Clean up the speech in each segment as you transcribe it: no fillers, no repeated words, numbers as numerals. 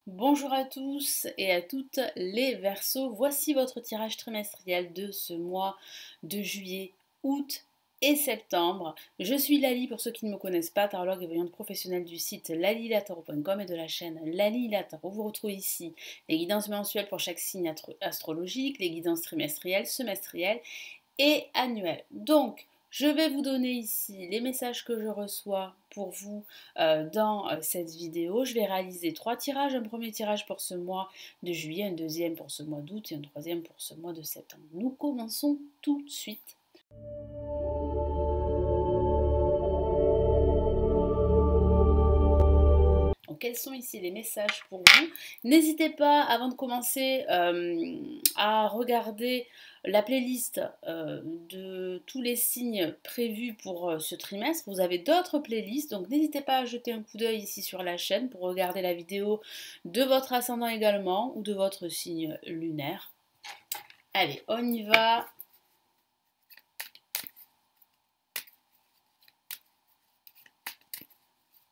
Bonjour à tous et à toutes les Verseaux. Voici votre tirage trimestriel de ce mois de juillet, août et septembre. Je suis Lali pour ceux qui ne me connaissent pas, tarologue et voyante professionnelle du site lalilataro.com et de la chaîne Lali Lataro. Vous retrouvez ici les guidances mensuelles pour chaque signe astrologique, les guidances trimestrielles, semestrielles et annuelles. Donc, je vais vous donner ici les messages que je reçois pour vous dans cette vidéo. Je vais réaliser 3 tirages. Un premier tirage pour ce mois de juillet, un deuxième pour ce mois d'août et un troisième pour ce mois de septembre. Nous commençons tout de suite. Donc, quels sont ici les messages pour vous? N'hésitez pas, avant de commencer, à regarder la playlist de tous les signes prévus pour ce trimestre. Vous avez d'autres playlists, donc n'hésitez pas à jeter un coup d'œil ici sur la chaîne pour regarder la vidéo de votre ascendant également ou de votre signe lunaire. Allez, on y va.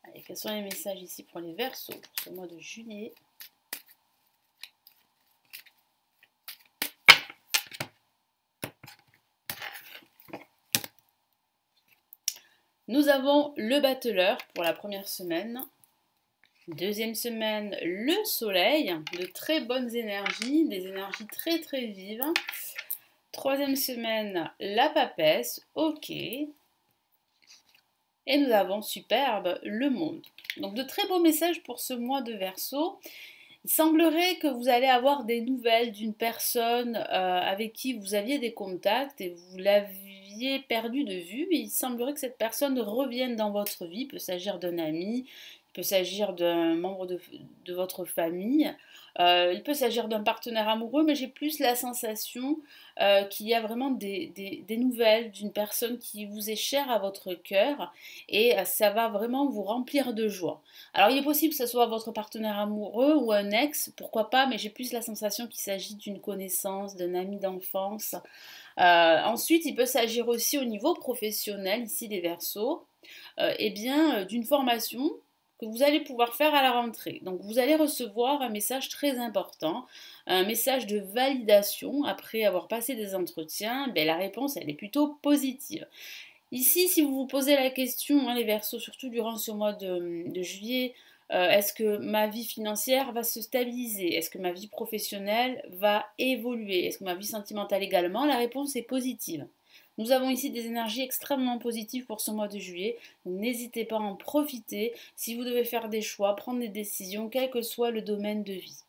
Allez, quels sont les messages ici pour les Verseaux pour ce mois de juillet? Nous avons le battleur pour la première semaine. Deuxième semaine, le soleil, de très bonnes énergies, des énergies très très vives. Troisième semaine, la papesse, ok. Et nous avons superbe, le monde. Donc de très beaux messages pour ce mois de Verseau. Il semblerait que vous allez avoir des nouvelles d'une personne avec qui vous aviez des contacts et vous l'aviez perdu de vue. Il semblerait que cette personne revienne dans votre vie. Il peut s'agir d'un ami, il peut s'agir d'un membre de votre famille, il peut s'agir d'un partenaire amoureux, mais j'ai plus la sensation qu'il y a vraiment des nouvelles d'une personne qui vous est chère à votre cœur et ça va vraiment vous remplir de joie. Alors il est possible que ce soit votre partenaire amoureux ou un ex, pourquoi pas, mais j'ai plus la sensation qu'il s'agit d'une connaissance, d'un ami d'enfance. Ensuite, il peut s'agir aussi au niveau professionnel, ici les Verseaux, d'une formation que vous allez pouvoir faire à la rentrée. Donc vous allez recevoir un message très important, un message de validation après avoir passé des entretiens. La réponse elle est plutôt positive. Ici, si vous vous posez la question, les Verseaux, surtout durant ce mois de juillet, est-ce que ma vie financière va se stabiliser? Est-ce que ma vie professionnelle va évoluer? Est-ce que ma vie sentimentale également? La réponse est positive. Nous avons ici des énergies extrêmement positives pour ce mois de juillet. N'hésitez pas à en profiter si vous devez faire des choix, prendre des décisions, quel que soit le domaine de vie.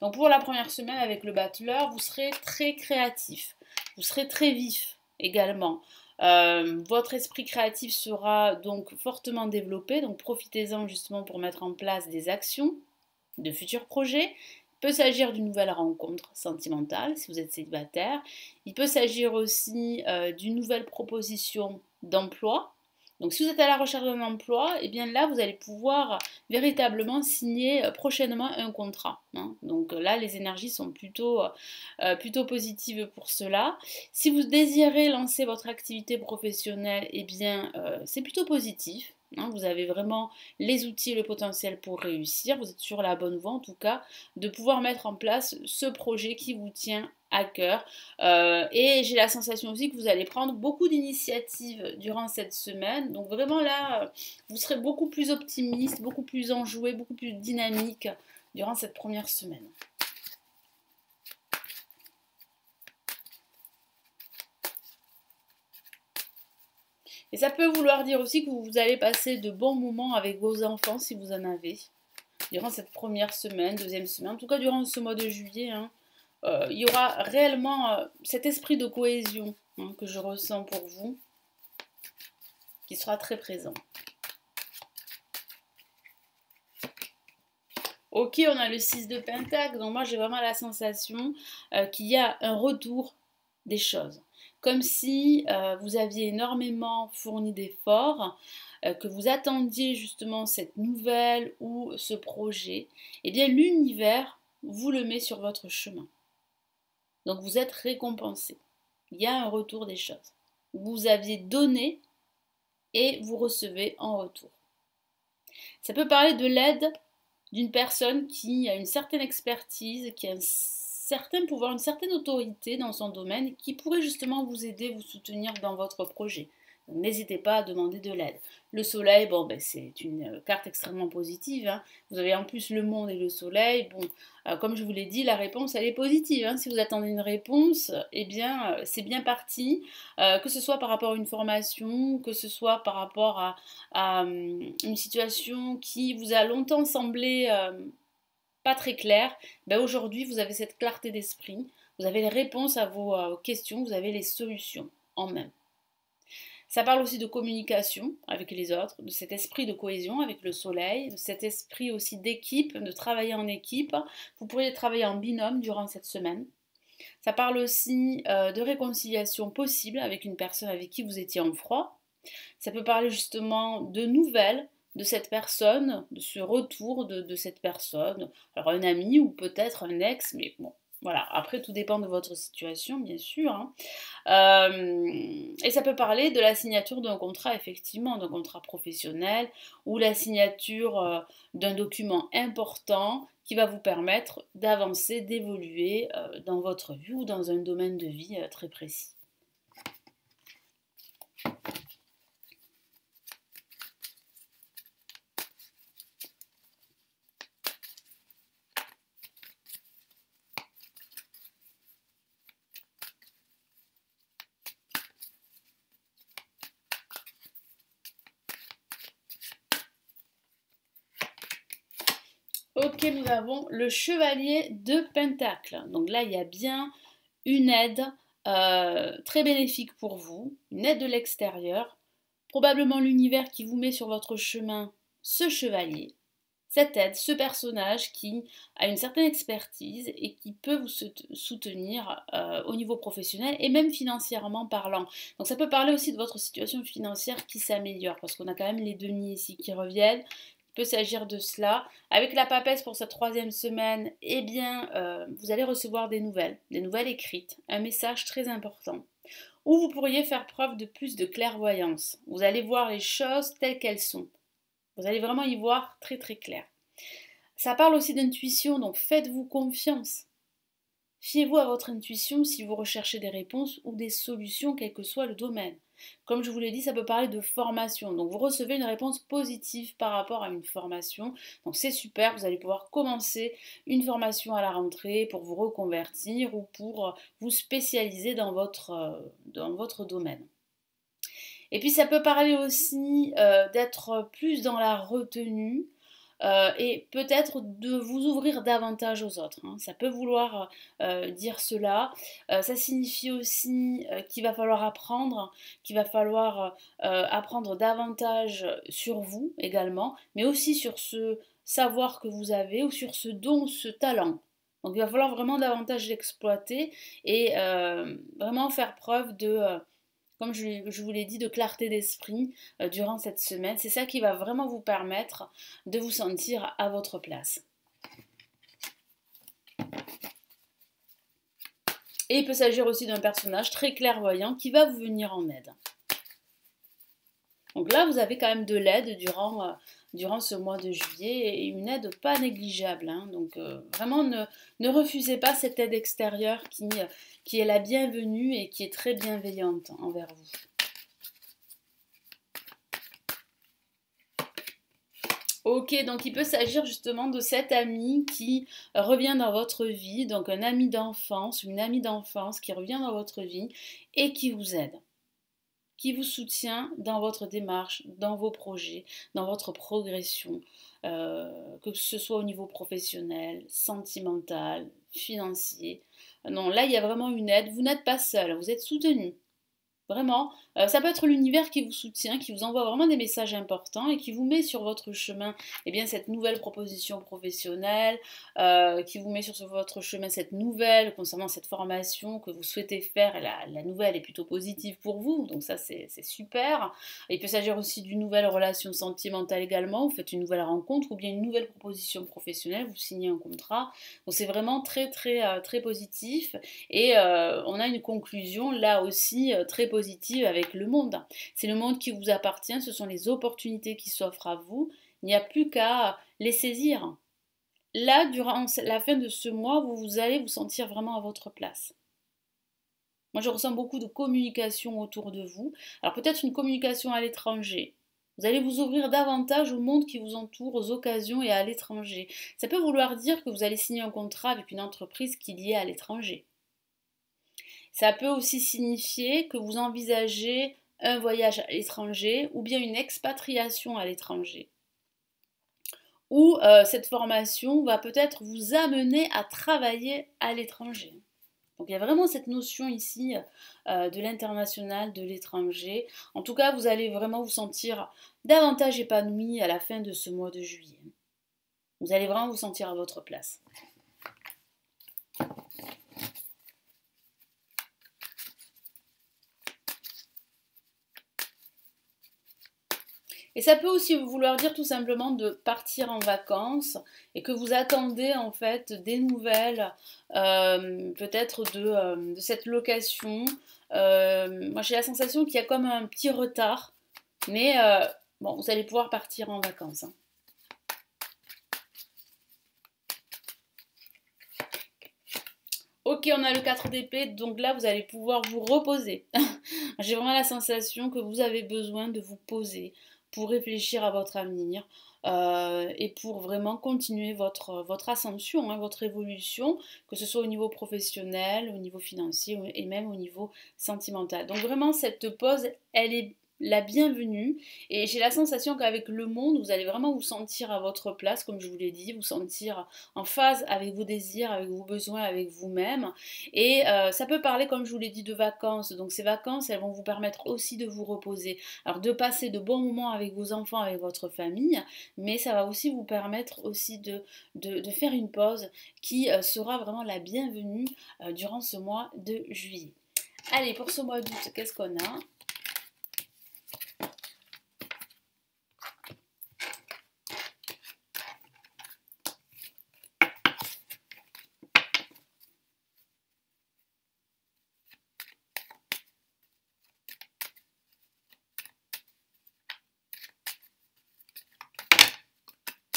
Donc pour la première semaine avec le battleur, vous serez très créatif, vous serez très vif également. Votre esprit créatif sera donc fortement développé, donc profitez-en justement pour mettre en place des actions, de futurs projets. Il peut s'agir d'une nouvelle rencontre sentimentale si vous êtes célibataire. Il peut s'agir aussi d'une nouvelle proposition d'emploi. Donc si vous êtes à la recherche d'un emploi, et bien là vous allez pouvoir véritablement signer prochainement un contrat. Donc là les énergies sont plutôt positives pour cela. Si vous désirez lancer votre activité professionnelle, et bien c'est plutôt positif. Vous avez vraiment les outils et le potentiel pour réussir. Vous êtes sur la bonne voie en tout cas de pouvoir mettre en place ce projet qui vous tient à cœur. Et j'ai la sensation aussi que vous allez prendre beaucoup d'initiatives durant cette semaine. Donc vraiment là, vous serez beaucoup plus optimiste, beaucoup plus enjoué, beaucoup plus dynamique durant cette première semaine. Et ça peut vouloir dire aussi que vous allez passer de bons moments avec vos enfants si vous en avez durant cette première semaine, deuxième semaine, en tout cas durant ce mois de juillet. Il y aura réellement cet esprit de cohésion que je ressens pour vous, qui sera très présent. Ok, on a le 6 de Pentacle, donc moi j'ai vraiment la sensation qu'il y a un retour des choses. Comme si vous aviez énormément fourni d'efforts, que vous attendiez justement cette nouvelle ou ce projet, et bien l'univers vous le met sur votre chemin. Donc vous êtes récompensé. Il y a un retour des choses. Vous aviez donné et vous recevez en retour. Ça peut parler de l'aide d'une personne qui a une certaine expertise, qui a un certain pouvoir, une certaine autorité dans son domaine, qui pourrait justement vous aider, vous soutenir dans votre projet. N'hésitez pas à demander de l'aide. Le soleil, bon, ben, c'est une carte extrêmement positive, hein. Vous avez en plus le monde et le soleil. Bon, comme je vous l'ai dit, la réponse, elle est positive, hein. Si vous attendez une réponse, eh bien, c'est bien parti. Que ce soit par rapport à une formation, que ce soit par rapport à une situation qui vous a longtemps semblé pas très claire, ben aujourd'hui, vous avez cette clarté d'esprit. Vous avez les réponses à vos questions, vous avez les solutions en main. Ça parle aussi de communication avec les autres, de cet esprit de cohésion avec le soleil, de cet esprit aussi d'équipe, de travailler en équipe. Vous pourriez travailler en binôme durant cette semaine. Ça parle aussi de réconciliation possible avec une personne avec qui vous étiez en froid. Ça peut parler justement de nouvelles de cette personne, de ce retour de cette personne. Alors un ami ou peut-être un ex, mais bon, voilà. Après, tout dépend de votre situation, bien sûr, hein. Et ça peut parler de la signature d'un contrat, effectivement, d'un contrat professionnel ou la signature d'un document important qui va vous permettre d'avancer, d'évoluer dans votre vie ou dans un domaine de vie très précis. Ok, nous avons le chevalier de Pentacle. Donc là, il y a bien une aide très bénéfique pour vous, une aide de l'extérieur, probablement l'univers qui vous met sur votre chemin ce chevalier, cette aide, ce personnage qui a une certaine expertise et qui peut vous soutenir au niveau professionnel et même financièrement parlant. Donc ça peut parler aussi de votre situation financière qui s'améliore parce qu'on a quand même les deniers ici qui reviennent. Il peut s'agir de cela. Avec la papesse pour cette troisième semaine, eh bien, vous allez recevoir des nouvelles écrites, un message très important. Ou vous pourriez faire preuve de plus de clairvoyance. Vous allez voir les choses telles qu'elles sont. Vous allez vraiment y voir très très clair. Ça parle aussi d'intuition, donc faites-vous confiance. Fiez-vous à votre intuition si vous recherchez des réponses ou des solutions, quel que soit le domaine. Comme je vous l'ai dit, ça peut parler de formation. Donc vous recevez une réponse positive par rapport à une formation. Donc c'est super, vous allez pouvoir commencer une formation à la rentrée pour vous reconvertir ou pour vous spécialiser dans votre domaine. Et puis ça peut parler aussi d'être plus dans la retenue et peut-être de vous ouvrir davantage aux autres, hein. Ça peut vouloir dire cela. Ça signifie aussi qu'il va falloir apprendre, qu'il va falloir apprendre davantage sur vous également, mais aussi sur ce savoir que vous avez ou sur ce don, ce talent. Donc il va falloir vraiment davantage l'exploiter et vraiment faire preuve de comme je vous l'ai dit, de clarté d'esprit durant cette semaine. C'est ça qui va vraiment vous permettre de vous sentir à votre place. Et il peut s'agir aussi d'un personnage très clairvoyant qui va vous venir en aide. Donc là, vous avez quand même de l'aide durant ce mois de juillet et une aide pas négligeable, hein. Donc vraiment, ne refusez pas cette aide extérieure qui est la bienvenue et qui est très bienveillante envers vous. Ok, donc il peut s'agir justement de cet ami qui revient dans votre vie, donc un ami d'enfance, une amie d'enfance qui revient dans votre vie et qui vous aide, qui vous soutient dans votre démarche, dans vos projets, dans votre progression, que ce soit au niveau professionnel, sentimental, financier. Non, là, il y a vraiment une aide. Vous n'êtes pas seul, vous êtes soutenu. Vraiment, ça peut être l'univers qui vous soutient, qui vous envoie vraiment des messages importants et qui vous met sur votre chemin eh bien, cette nouvelle proposition professionnelle, qui vous met sur votre chemin cette nouvelle concernant cette formation que vous souhaitez faire. Et la nouvelle est plutôt positive pour vous, donc ça c'est super. Il peut s'agir aussi d'une nouvelle relation sentimentale également, vous faites une nouvelle rencontre ou bien une nouvelle proposition professionnelle, vous signez un contrat. Donc c'est vraiment très très très positif et on a une conclusion là aussi très positive avec le monde. C'est le monde qui vous appartient, ce sont les opportunités qui s'offrent à vous. Il n'y a plus qu'à les saisir. là, durant la fin de ce mois, vous allez vous sentir vraiment à votre place. Moi, je ressens beaucoup de communication autour de vous. Alors peut-être une communication à l'étranger. Vous allez vous ouvrir davantage au monde qui vous entoure, aux occasions et à l'étranger. Ça peut vouloir dire que vous allez signer un contrat avec une entreprise qui est liée à l'étranger. Ça peut aussi signifier que vous envisagez un voyage à l'étranger ou bien une expatriation à l'étranger. Ou cette formation va peut-être vous amener à travailler à l'étranger. Donc il y a vraiment cette notion ici de l'international, de l'étranger. En tout cas, vous allez vraiment vous sentir davantage épanoui à la fin de ce mois de juillet. Vous allez vraiment vous sentir à votre place. Et ça peut aussi vouloir dire tout simplement de partir en vacances et que vous attendez en fait des nouvelles, peut-être de cette location. Moi j'ai la sensation qu'il y a comme un petit retard, mais bon, vous allez pouvoir partir en vacances, hein. Ok, on a le 4 d'épée, donc là vous allez pouvoir vous reposer. J'ai vraiment la sensation que vous avez besoin de vous poser pour réfléchir à votre avenir et pour vraiment continuer votre ascension, hein, votre évolution, que ce soit au niveau professionnel, au niveau financier et même au niveau sentimental. Donc vraiment cette pause, elle est la bienvenue et j'ai la sensation qu'avec le monde, vous allez vraiment vous sentir à votre place, comme je vous l'ai dit, vous sentir en phase avec vos désirs, avec vos besoins, avec vous-même. Et ça peut parler, comme je vous l'ai dit, de vacances. Donc ces vacances, elles vont vous permettre aussi de vous reposer. Alors de passer de bons moments avec vos enfants, avec votre famille, mais ça va aussi vous permettre aussi de faire une pause qui sera vraiment la bienvenue durant ce mois de juillet. Allez, pour ce mois d'août, qu'est-ce qu'on a?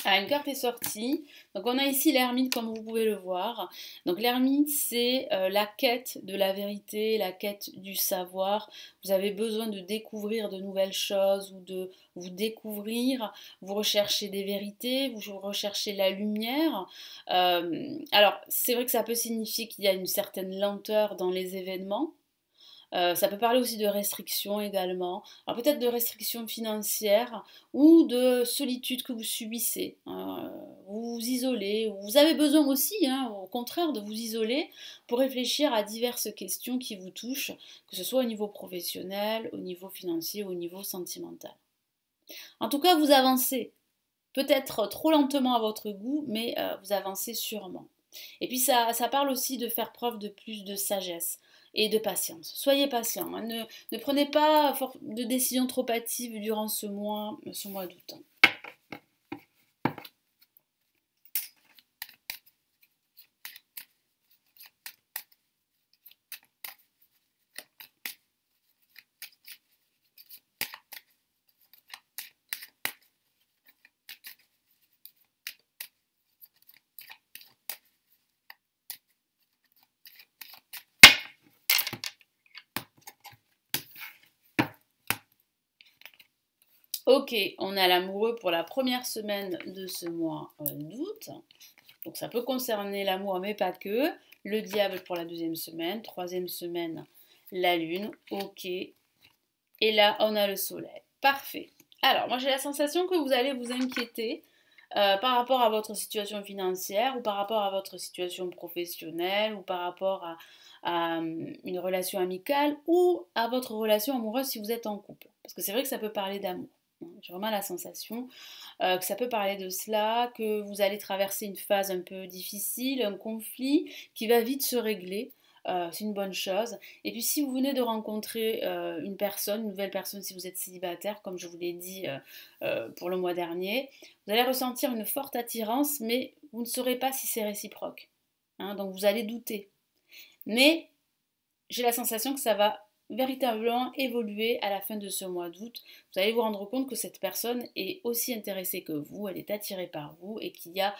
Ah, une carte est sortie. Donc on a ici l'ermite comme vous pouvez le voir. Donc l'ermite c'est la quête de la vérité, la quête du savoir. Vous avez besoin de découvrir de nouvelles choses ou de vous découvrir. Vous recherchez des vérités, vous recherchez la lumière. Alors c'est vrai que ça peut signifier qu'il y a une certaine lenteur dans les événements. Ça peut parler aussi de restrictions également. Alors peut-être de restrictions financières ou de solitude que vous subissez. Vous vous isolez, vous avez besoin aussi, hein, au contraire, de vous isoler pour réfléchir à diverses questions qui vous touchent, que ce soit au niveau professionnel, au niveau financier, au niveau sentimental. En tout cas, vous avancez. Peut-être trop lentement à votre goût, mais vous avancez sûrement. Et puis ça parle aussi de faire preuve de plus de sagesse et de patience. Soyez patient, hein. Ne prenez pas de décisions trop hâtives durant ce mois d'août. Ok, on a l'amoureux pour la première semaine de ce mois d'août. Donc ça peut concerner l'amour, mais pas que. Le diable pour la deuxième semaine. Troisième semaine, la lune. Ok. Et là, on a le soleil. Parfait. Alors, moi j'ai la sensation que vous allez vous inquiéter par rapport à votre situation financière ou par rapport à votre situation professionnelle ou par rapport à une relation amicale ou à votre relation amoureuse si vous êtes en couple. Parce que c'est vrai que ça peut parler d'amour. J'ai vraiment la sensation que ça peut parler de cela, que vous allez traverser une phase un peu difficile, un conflit qui va vite se régler. C'est une bonne chose. Et puis si vous venez de rencontrer une nouvelle personne, si vous êtes célibataire, comme je vous l'ai dit pour le mois dernier, vous allez ressentir une forte attirance, mais vous ne saurez pas si c'est réciproque, hein, donc vous allez douter. Mais j'ai la sensation que ça va véritablement évoluer à la fin de ce mois d'août. Vous allez vous rendre compte que cette personne est aussi intéressée que vous, elle est attirée par vous et qu'il y a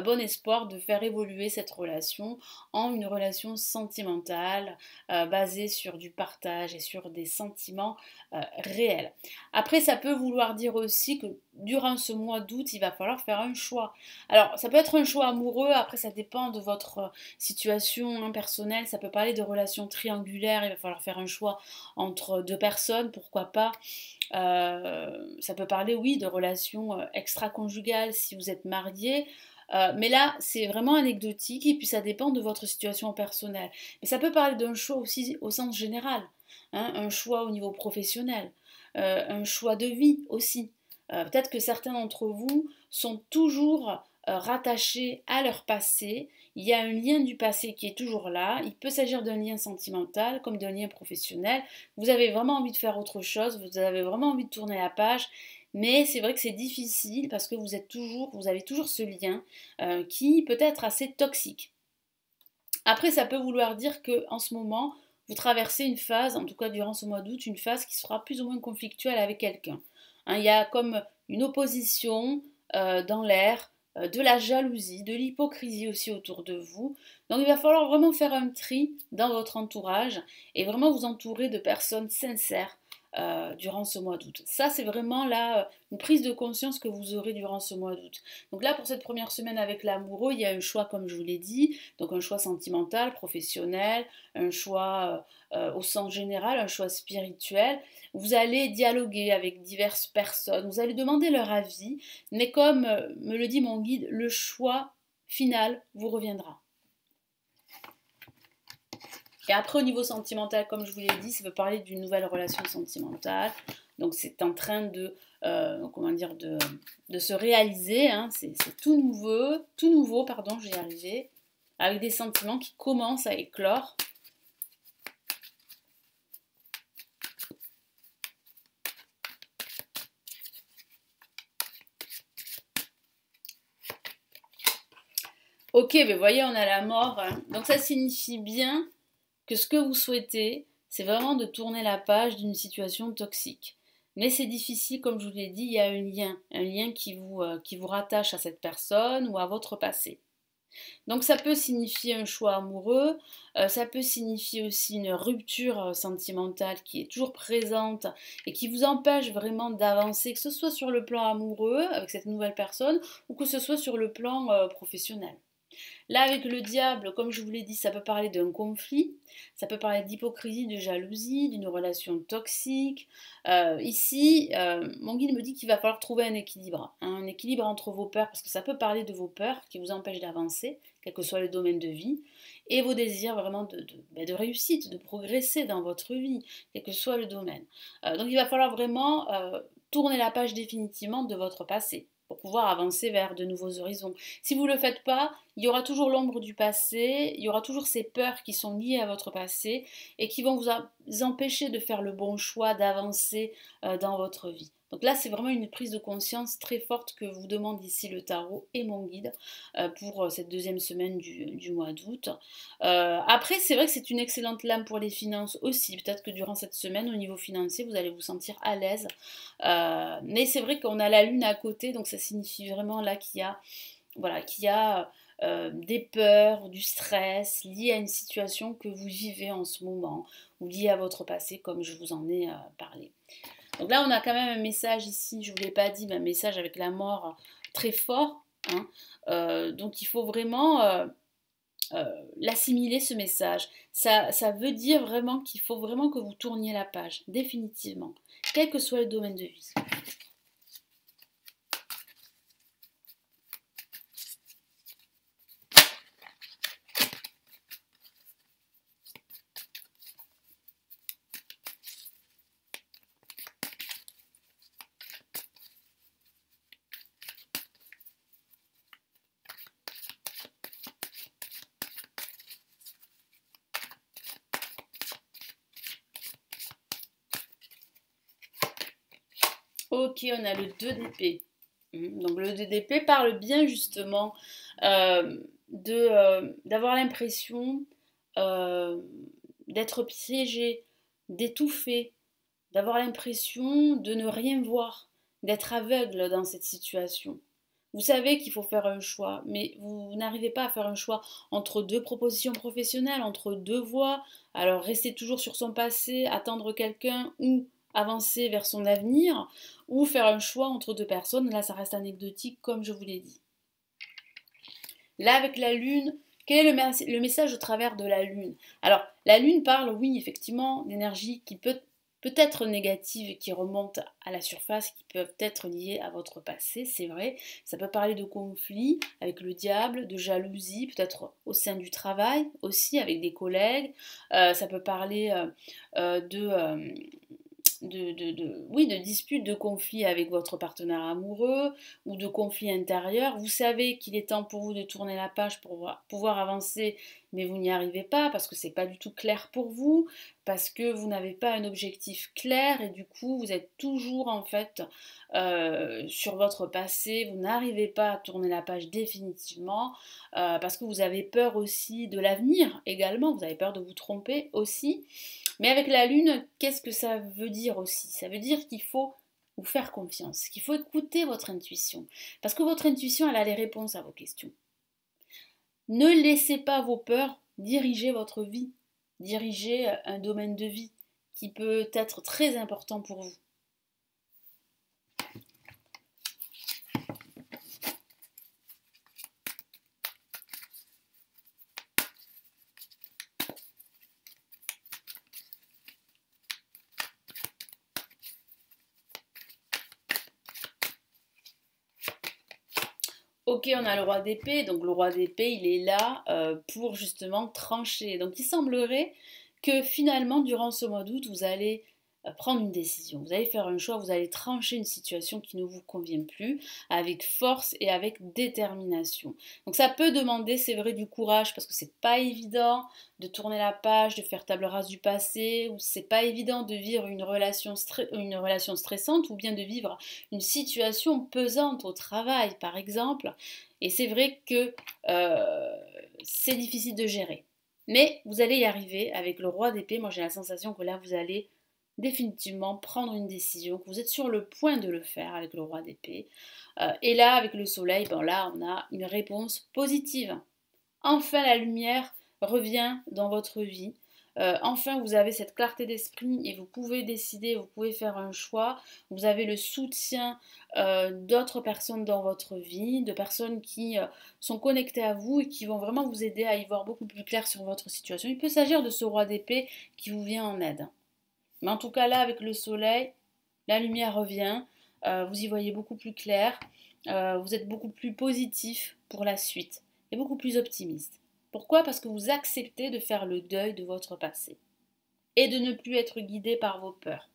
bon espoir de faire évoluer cette relation en une relation sentimentale basée sur du partage et sur des sentiments réels. Après, ça peut vouloir dire aussi que durant ce mois d'août, il va falloir faire un choix. Alors, ça peut être un choix amoureux, après ça dépend de votre situation personnelle, ça peut parler de relations triangulaires, il va falloir faire un choix entre deux personnes, pourquoi pas. Ça peut parler, oui, de relations extra-conjugales si vous êtes marié. Mais là, c'est vraiment anecdotique et puis ça dépend de votre situation personnelle. Mais ça peut parler d'un choix aussi au sens général, hein, un choix au niveau professionnel, un choix de vie aussi. Peut-être que certains d'entre vous sont toujours rattachés à leur passé. Il y a un lien du passé qui est toujours là. Il peut s'agir d'un lien sentimental comme d'un lien professionnel. Vous avez vraiment envie de faire autre chose, vous avez vraiment envie de tourner la page. Mais c'est vrai que c'est difficile parce que vous avez toujours ce lien qui peut être assez toxique. Après, ça peut vouloir dire que en ce moment, vous traversez une phase, en tout cas durant ce mois d'août, une phase qui sera plus ou moins conflictuelle avec quelqu'un. Hein, il y a comme une opposition dans l'air, de la jalousie, de l'hypocrisie aussi autour de vous. Donc il va falloir vraiment faire un tri dans votre entourage et vraiment vous entourer de personnes sincères durant ce mois d'août. Ça, c'est vraiment là une prise de conscience que vous aurez durant ce mois d'août. Donc là, pour cette première semaine avec l'amoureux, il y a un choix, comme je vous l'ai dit, donc un choix sentimental, professionnel, un choix au sens général, un choix spirituel. Vous allez dialoguer avec diverses personnes, vous allez demander leur avis, mais comme me le dit mon guide, le choix final vous reviendra. Et après, au niveau sentimental, comme je vous l'ai dit, ça veut parler d'une nouvelle relation sentimentale. Donc, c'est en train de, comment dire, de se réaliser. Hein. C'est tout nouveau, pardon, je vais y arriver, avec des sentiments qui commencent à éclore. Ok, mais voyez, on a la mort. Hein. Donc, ça signifie bien que ce que vous souhaitez, c'est vraiment de tourner la page d'une situation toxique. Mais c'est difficile, comme je vous l'ai dit, il y a un lien qui vous rattache à cette personne ou à votre passé. Donc ça peut signifier un choix amoureux, ça peut signifier aussi une rupture sentimentale qui est toujours présente et qui vous empêche vraiment d'avancer, que ce soit sur le plan amoureux avec cette nouvelle personne ou que ce soit sur le plan professionnel. Là, avec le diable, comme je vous l'ai dit, ça peut parler d'un conflit, ça peut parler d'hypocrisie, de jalousie, d'une relation toxique. Ici, mon guide me dit qu'il va falloir trouver un équilibre entre vos peurs, parce que ça peut parler de vos peurs qui vous empêchent d'avancer, quel que soit le domaine de vie, et vos désirs vraiment de réussite, de progresser dans votre vie, quel que soit le domaine. Donc il va falloir vraiment tourner la page définitivement de votre passé pour pouvoir avancer vers de nouveaux horizons. Si vous ne le faites pas, il y aura toujours l'ombre du passé, il y aura toujours ces peurs qui sont liées à votre passé et qui vont vous empêcher de faire le bon choix, d'avancer dans votre vie. Donc là, c'est vraiment une prise de conscience très forte que vous demande ici le tarot et mon guide pour cette deuxième semaine du mois d'août. Après, c'est vrai que c'est une excellente lame pour les finances aussi. Peut-être que durant cette semaine, au niveau financier, vous allez vous sentir à l'aise. Mais c'est vrai qu'on a la lune à côté, donc ça signifie vraiment là qu'il y a des peurs, du stress liés à une situation que vous vivez en ce moment ou liés à votre passé, comme je vous en ai parlé. Donc là, on a quand même un message ici, je ne vous l'ai pas dit, mais un message avec la mort très fort. Hein. Donc il faut vraiment l'assimiler, ce message. Ça veut dire vraiment qu'il faut vraiment que vous tourniez la page, définitivement, quel que soit le domaine de vie. Ok, on a le 2 d'épée. Donc le 2 d'épée parle bien justement d'avoir l'impression euh, d'être piégé d'étouffer, d'avoir l'impression de ne rien voir, d'être aveugle dans cette situation. Vous savez qu'il faut faire un choix, mais vous n'arrivez pas à faire un choix entre deux propositions professionnelles, entre deux voies. Alors rester toujours sur son passé, attendre quelqu'un ou avancer vers son avenir, ou faire un choix entre deux personnes. Là, ça reste anecdotique, comme je vous l'ai dit. Là, avec la Lune, quel est le message au travers de la Lune? Alors, la Lune parle, oui, effectivement, d'énergie qui peut être négative et qui remonte à la surface, qui peuvent être liées à votre passé, c'est vrai. Ça peut parler de conflits avec le diable, de jalousie, peut-être au sein du travail aussi, avec des collègues. Ça peut parler oui, de disputes, de conflits avec votre partenaire amoureux ou de conflits intérieurs. Vous savez qu'il est temps pour vous de tourner la page pour pouvoir avancer, mais vous n'y arrivez pas parce que c'est pas du tout clair pour vous, parce que vous n'avez pas un objectif clair et du coup vous êtes toujours en fait sur votre passé, vous n'arrivez pas à tourner la page définitivement parce que vous avez peur aussi de l'avenir également, vous avez peur de vous tromper aussi. Mais avec la Lune, qu'est-ce que ça veut dire aussi? Ça veut dire qu'il faut vous faire confiance, qu'il faut écouter votre intuition. Parce que votre intuition, elle a les réponses à vos questions. Ne laissez pas vos peurs diriger votre vie, diriger un domaine de vie qui peut être très important pour vous. Ok, on a le roi d'épée, donc le roi d'épée, il est là pour justement trancher. Donc il semblerait que finalement, durant ce mois d'août, vous allez prendre une décision, vous allez faire un choix, vous allez trancher une situation qui ne vous convient plus avec force et avec détermination. Donc ça peut demander, c'est vrai, du courage parce que c'est pas évident de tourner la page, de faire table rase du passé, ou c'est pas évident de vivre une relation stressante ou bien de vivre une situation pesante au travail, par exemple. Et c'est vrai que c'est difficile de gérer. Mais vous allez y arriver avec le roi d'épée. Moi, j'ai la sensation que là, vous allez définitivement prendre une décision, que vous êtes sur le point de le faire avec le roi d'épée. Et là, avec le soleil, ben là, on a une réponse positive. Enfin, la lumière revient dans votre vie. Enfin, vous avez cette clarté d'esprit et vous pouvez décider, vous pouvez faire un choix. Vous avez le soutien d'autres personnes dans votre vie, de personnes qui sont connectées à vous et qui vont vraiment vous aider à y voir beaucoup plus clair sur votre situation. Il peut s'agir de ce roi d'épée qui vous vient en aide. Mais en tout cas, là, avec le soleil, la lumière revient. Vous y voyez beaucoup plus clair. Vous êtes beaucoup plus positif pour la suite et beaucoup plus optimiste. Pourquoi? Parce que vous acceptez de faire le deuil de votre passé et de ne plus être guidé par vos peurs.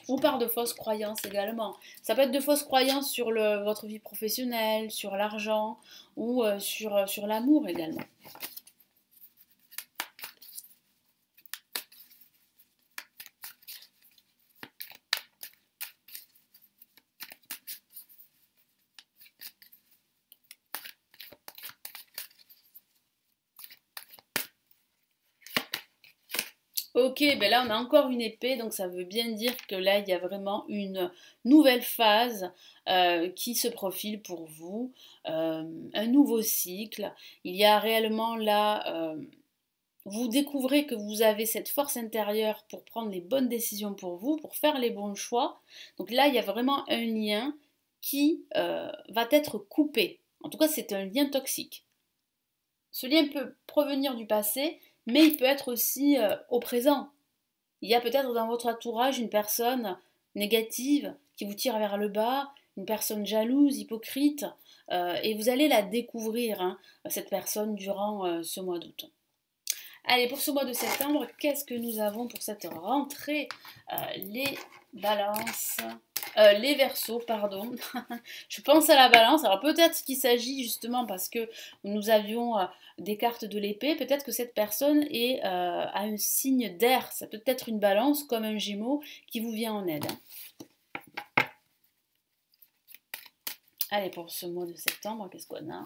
Ou par de fausses croyances également. Ça peut être de fausses croyances sur votre vie professionnelle, sur l'argent ou sur l'amour également. Ok, ben là on a encore une épée, donc ça veut bien dire que là il y a vraiment une nouvelle phase qui se profile pour vous, un nouveau cycle. Il y a réellement là, vous découvrez que vous avez cette force intérieure pour prendre les bonnes décisions pour vous, pour faire les bons choix. Donc là il y a vraiment un lien qui va être coupé. En tout cas c'est un lien toxique. Ce lien peut provenir du passé, mais il peut être aussi au présent. Il y a peut-être dans votre entourage une personne négative qui vous tire vers le bas, une personne jalouse, hypocrite, et vous allez la découvrir, hein, cette personne, durant ce mois d'août. Allez, pour ce mois de septembre, qu'est-ce que nous avons pour cette rentrée? Les balances, les verseaux, pardon. Je pense à la balance. Alors peut-être qu'il s'agit justement parce que nous avions des cartes de l'épée, peut-être que cette personne a un signe d'air. Ça peut être une balance comme un gémeau qui vous vient en aide. Allez, pour ce mois de septembre, qu'est-ce qu'on a?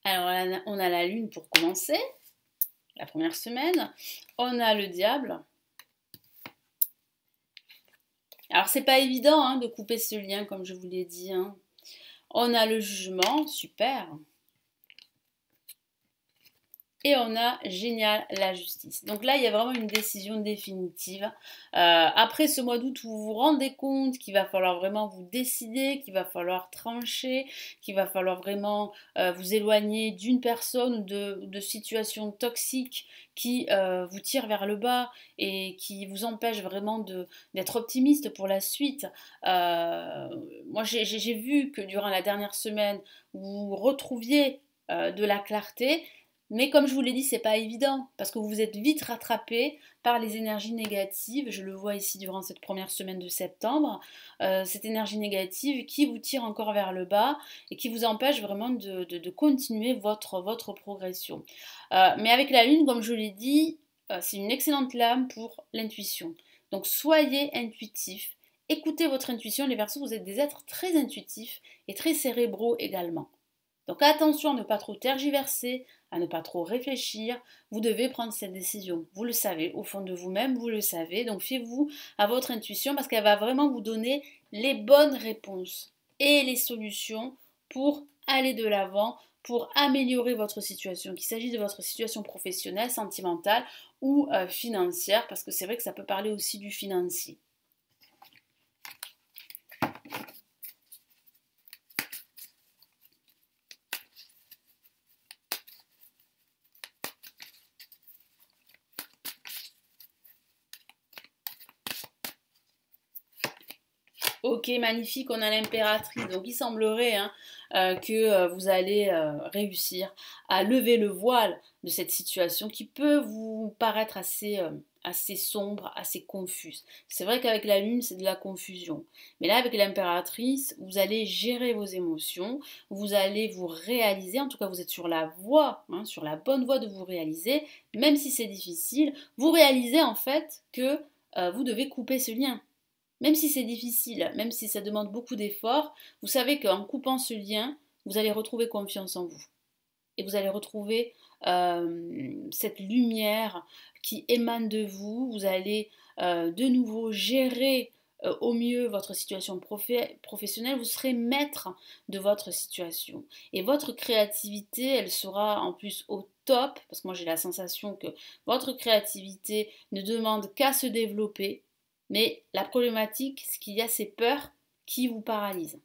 Alors, on a la lune pour commencer, la première semaine. On a le diable. Alors, c'est pas évident hein, de couper ce lien, comme je vous l'ai dit. Hein. On a le jugement, super. Et on a, génial, la justice. Donc là, il y a vraiment une décision définitive. Après ce mois d'août, vous vous rendez compte qu'il va falloir vraiment vous décider, qu'il va falloir trancher, qu'il va falloir vraiment vous éloigner d'une personne ou de situations toxiques qui vous tirent vers le bas et qui vous empêchent vraiment d'être optimiste pour la suite. Moi, j'ai vu que durant la dernière semaine, vous retrouviez de la clarté. Mais comme je vous l'ai dit, c'est pas évident parce que vous vous êtes vite rattrapé par les énergies négatives. Je le vois ici durant cette première semaine de septembre, cette énergie négative qui vous tire encore vers le bas et qui vous empêche vraiment de continuer votre progression. Mais avec la lune, comme je l'ai dit, c'est une excellente lame pour l'intuition. Donc soyez intuitif, écoutez votre intuition. Les Verseaux, vous êtes des êtres très intuitifs et très cérébraux également. Donc attention à ne pas trop tergiverser, à ne pas trop réfléchir, vous devez prendre cette décision. Vous le savez, au fond de vous-même, vous le savez. Donc fiez-vous à votre intuition parce qu'elle va vraiment vous donner les bonnes réponses et les solutions pour aller de l'avant, pour améliorer votre situation, qu'il s'agisse de votre situation professionnelle, sentimentale ou financière, parce que c'est vrai que ça peut parler aussi du financier. Ok, magnifique, on a l'impératrice. Donc il semblerait hein, que vous allez réussir à lever le voile de cette situation qui peut vous paraître assez sombre, assez confuse. C'est vrai qu'avec la lune, c'est de la confusion. Mais là, avec l'impératrice, vous allez gérer vos émotions, vous allez vous réaliser, en tout cas vous êtes sur la voie, hein, sur la bonne voie de vous réaliser, même si c'est difficile, vous réalisez en fait que vous devez couper ce lien. Même si c'est difficile, même si ça demande beaucoup d'efforts, vous savez qu'en coupant ce lien, vous allez retrouver confiance en vous. Et vous allez retrouver cette lumière qui émane de vous. Vous allez de nouveau gérer au mieux votre situation professionnelle. Vous serez maître de votre situation. Et votre créativité, elle sera en plus au top, parce que moi j'ai la sensation que votre créativité ne demande qu'à se développer. Mais la problématique, c'est qu'il y a ces peurs qui vous paralysent.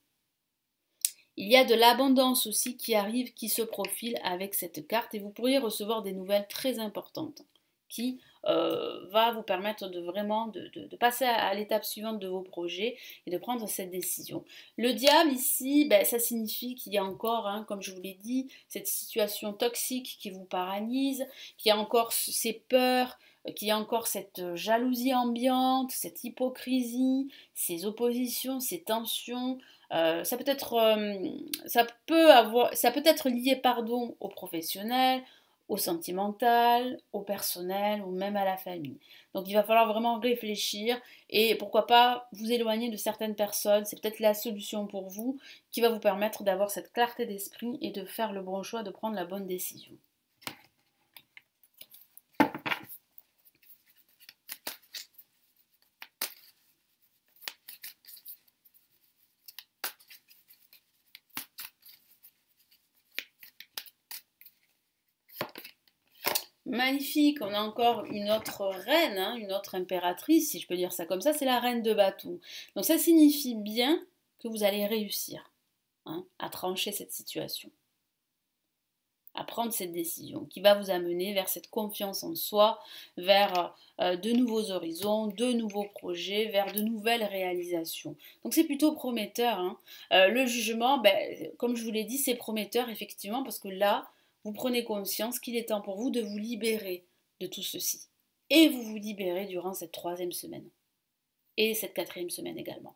Il y a de l'abondance aussi qui arrive, qui se profile avec cette carte et vous pourriez recevoir des nouvelles très importantes qui va vous permettre de vraiment de passer à l'étape suivante de vos projets et de prendre cette décision. Le diable ici, ben, ça signifie qu'il y a encore, hein, comme je vous l'ai dit, cette situation toxique qui vous paralyse, qu'il y a encore ces peurs, qu'il y a encore cette jalousie ambiante, cette hypocrisie, ces oppositions, ces tensions. Ça peut être lié, pardon, au professionnel, au sentimental, au personnel ou même à la famille. Donc il va falloir vraiment réfléchir et pourquoi pas vous éloigner de certaines personnes. C'est peut-être la solution pour vous qui va vous permettre d'avoir cette clarté d'esprit et de faire le bon choix, de prendre la bonne décision. Magnifique, on a encore une autre reine, hein, une autre impératrice, si je peux dire ça comme ça, c'est la reine de bâton. Donc ça signifie bien que vous allez réussir hein, à trancher cette situation, à prendre cette décision qui va vous amener vers cette confiance en soi, vers de nouveaux horizons, de nouveaux projets, vers de nouvelles réalisations. Donc c'est plutôt prometteur. Hein. Le jugement, ben, comme je vous l'ai dit, c'est prometteur effectivement parce que là, vous prenez conscience qu'il est temps pour vous de vous libérer de tout ceci. Et vous vous libérez durant cette 3e semaine. Et cette 4e semaine également.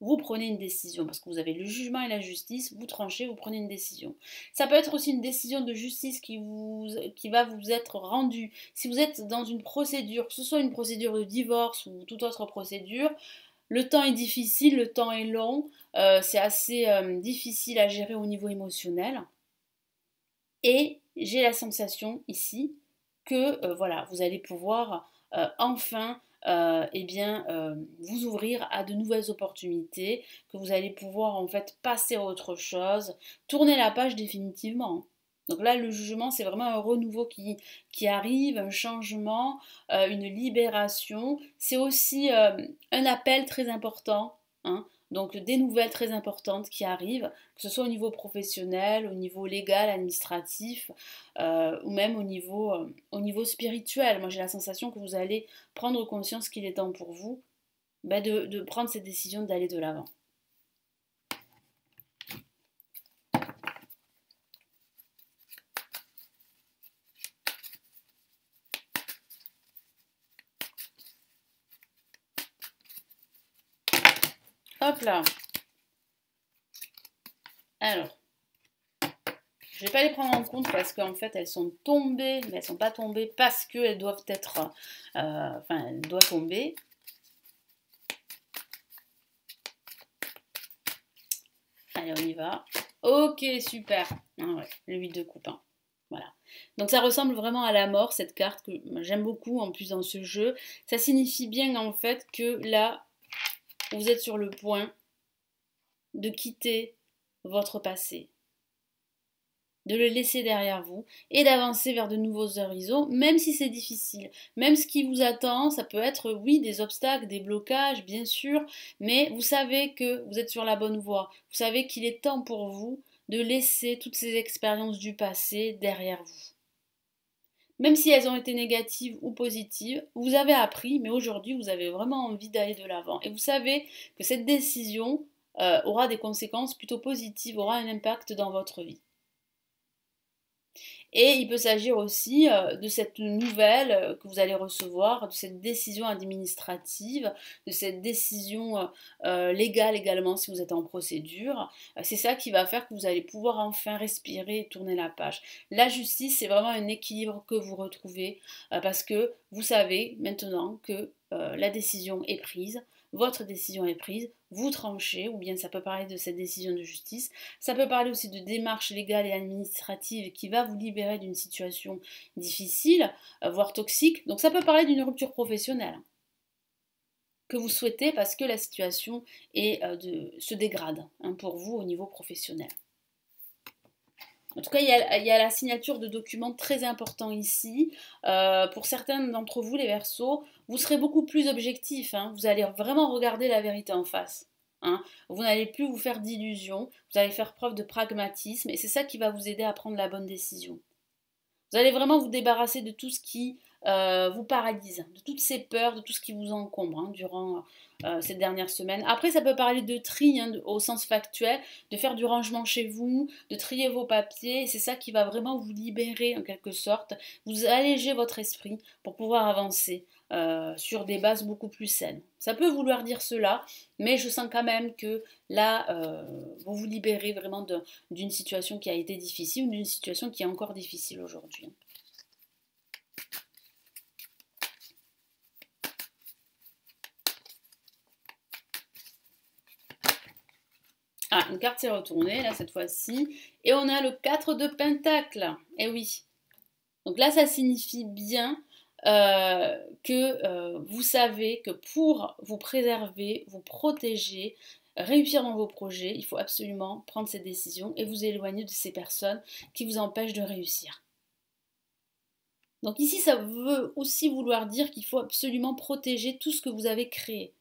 Vous prenez une décision, parce que vous avez le jugement et la justice, vous tranchez, vous prenez une décision. Ça peut être aussi une décision de justice qui va vous être rendue. Si vous êtes dans une procédure, que ce soit une procédure de divorce ou toute autre procédure, le temps est difficile, le temps est long, c'est assez difficile à gérer au niveau émotionnel. Et j'ai la sensation ici que voilà, vous allez pouvoir enfin vous ouvrir à de nouvelles opportunités, que vous allez pouvoir en fait passer à autre chose, tourner la page définitivement. Donc là, le jugement, c'est vraiment un renouveau qui arrive, un changement, une libération. C'est aussi un appel très important, hein. Donc des nouvelles très importantes qui arrivent, que ce soit au niveau professionnel, au niveau légal, administratif, ou même au niveau spirituel. Moi, j'ai la sensation que vous allez prendre conscience qu'il est temps pour vous de prendre cette décision d'aller de l'avant. Hop là. Alors, je ne vais pas les prendre en compte parce qu'en fait elles sont tombées, mais elles ne sont pas tombées parce qu'elles doivent être, elles doivent tomber. Allez, on y va. Ok, super. Ah ouais, le 8 de coupe. Hein. Voilà. Donc ça ressemble vraiment à la mort, cette carte que j'aime beaucoup en plus dans ce jeu. Ça signifie bien en fait que là, vous êtes sur le point de quitter votre passé, de le laisser derrière vous et d'avancer vers de nouveaux horizons, même si c'est difficile. Même ce qui vous attend, ça peut être, oui, des obstacles, des blocages, bien sûr, mais vous savez que vous êtes sur la bonne voie. Vous savez qu'il est temps pour vous de laisser toutes ces expériences du passé derrière vous. Même si elles ont été négatives ou positives, vous avez appris, mais aujourd'hui, vous avez vraiment envie d'aller de l'avant. Et vous savez que cette décision aura des conséquences plutôt positives, aura un impact dans votre vie. Et il peut s'agir aussi de cette nouvelle que vous allez recevoir, de cette décision administrative, de cette décision légale également si vous êtes en procédure. C'est ça qui va faire que vous allez pouvoir enfin respirer et tourner la page. La justice, c'est vraiment un équilibre que vous retrouvez parce que vous savez maintenant que la décision est prise, votre décision est prise, vous tranchez, ou bien ça peut parler de cette décision de justice, ça peut parler aussi de démarches légales et administratives qui va vous libérer d'une situation difficile, voire toxique. Donc ça peut parler d'une rupture professionnelle que vous souhaitez parce que la situation se dégrade pour vous au niveau professionnel. En tout cas, il y a la signature de documents très importants ici. Pour certains d'entre vous, les Verseaux, vous serez beaucoup plus objectifs. Hein. Vous allez vraiment regarder la vérité en face. Hein. Vous n'allez plus vous faire d'illusions. Vous allez faire preuve de pragmatisme. Et c'est ça qui va vous aider à prendre la bonne décision. Vous allez vraiment vous débarrasser de tout ce qui vous paralyse, de toutes ces peurs, de tout ce qui vous encombre hein, durant cette dernière semaine. Après, ça peut parler de tri hein, au sens factuel, de faire du rangement chez vous, de trier vos papiers. C'est ça qui va vraiment vous libérer en quelque sorte, vous alléger votre esprit pour pouvoir avancer sur des bases beaucoup plus saines. Ça peut vouloir dire cela, mais je sens quand même que là, vous vous libérez vraiment d'une situation qui a été difficile, ou d'une situation qui est encore difficile aujourd'hui. Ah, une carte s'est retournée, là, cette fois-ci. Et on a le 4 de Pentacle. Eh oui. Donc là, ça signifie bien que vous savez que pour vous préserver, vous protéger, réussir dans vos projets, il faut absolument prendre ces décisions et vous éloigner de ces personnes qui vous empêchent de réussir. Donc ici, ça veut aussi vouloir dire qu'il faut absolument protéger tout ce que vous avez créé.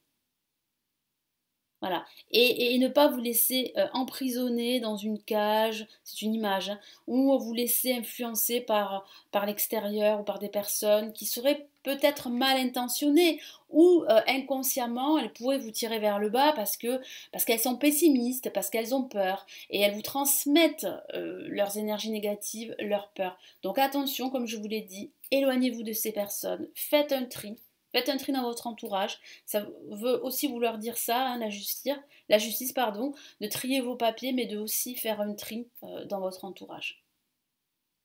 Voilà. Et ne pas vous laisser emprisonner dans une cage, c'est une image, hein, ou vous laisser influencer par l'extérieur ou par des personnes qui seraient peut-être mal intentionnées ou inconsciemment elles pourraient vous tirer vers le bas parce qu'elles sont pessimistes, parce qu'elles ont peur et elles vous transmettent leurs énergies négatives, leurs peurs. Donc attention, comme je vous l'ai dit, éloignez-vous de ces personnes, faites un tri. Faites un tri dans votre entourage. Ça veut aussi vouloir dire ça, hein, la justice, pardon, de trier vos papiers, mais de aussi faire un tri dans votre entourage.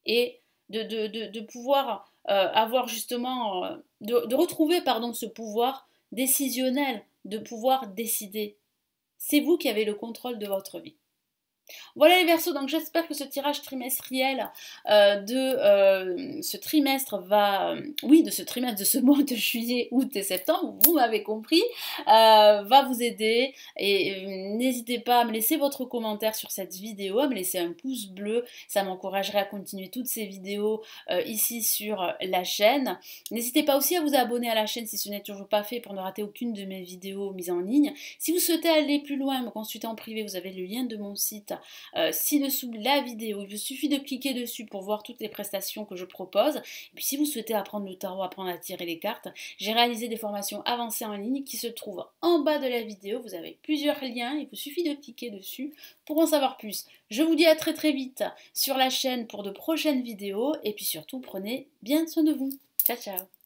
Et de pouvoir avoir justement, de retrouver pardon, ce pouvoir décisionnel, de pouvoir décider. C'est vous qui avez le contrôle de votre vie. Voilà les Verseaux, donc j'espère que ce tirage trimestriel ce trimestre oui, de ce trimestre, de ce mois de juillet, août et septembre, vous m'avez compris, va vous aider. Et n'hésitez pas à me laisser votre commentaire sur cette vidéo, à me laisser un pouce bleu, ça m'encouragerait à continuer toutes ces vidéos ici sur la chaîne. N'hésitez pas aussi à vous abonner à la chaîne si ce n'est toujours pas fait pour ne rater aucune de mes vidéos mises en ligne. Si vous souhaitez aller plus loin, me consulter en privé, vous avez le lien de mon site ci-dessous la vidéo. Il vous suffit de cliquer dessus pour voir toutes les prestations que je propose. Et puis si vous souhaitez apprendre le tarot, apprendre à tirer les cartes, j'ai réalisé des formations avancées en ligne qui se trouvent en bas de la vidéo. Vous avez plusieurs liens, il vous suffit de cliquer dessus pour en savoir plus. Je vous dis à très très vite sur la chaîne pour de prochaines vidéos et puis surtout prenez bien soin de vous. Ciao ciao.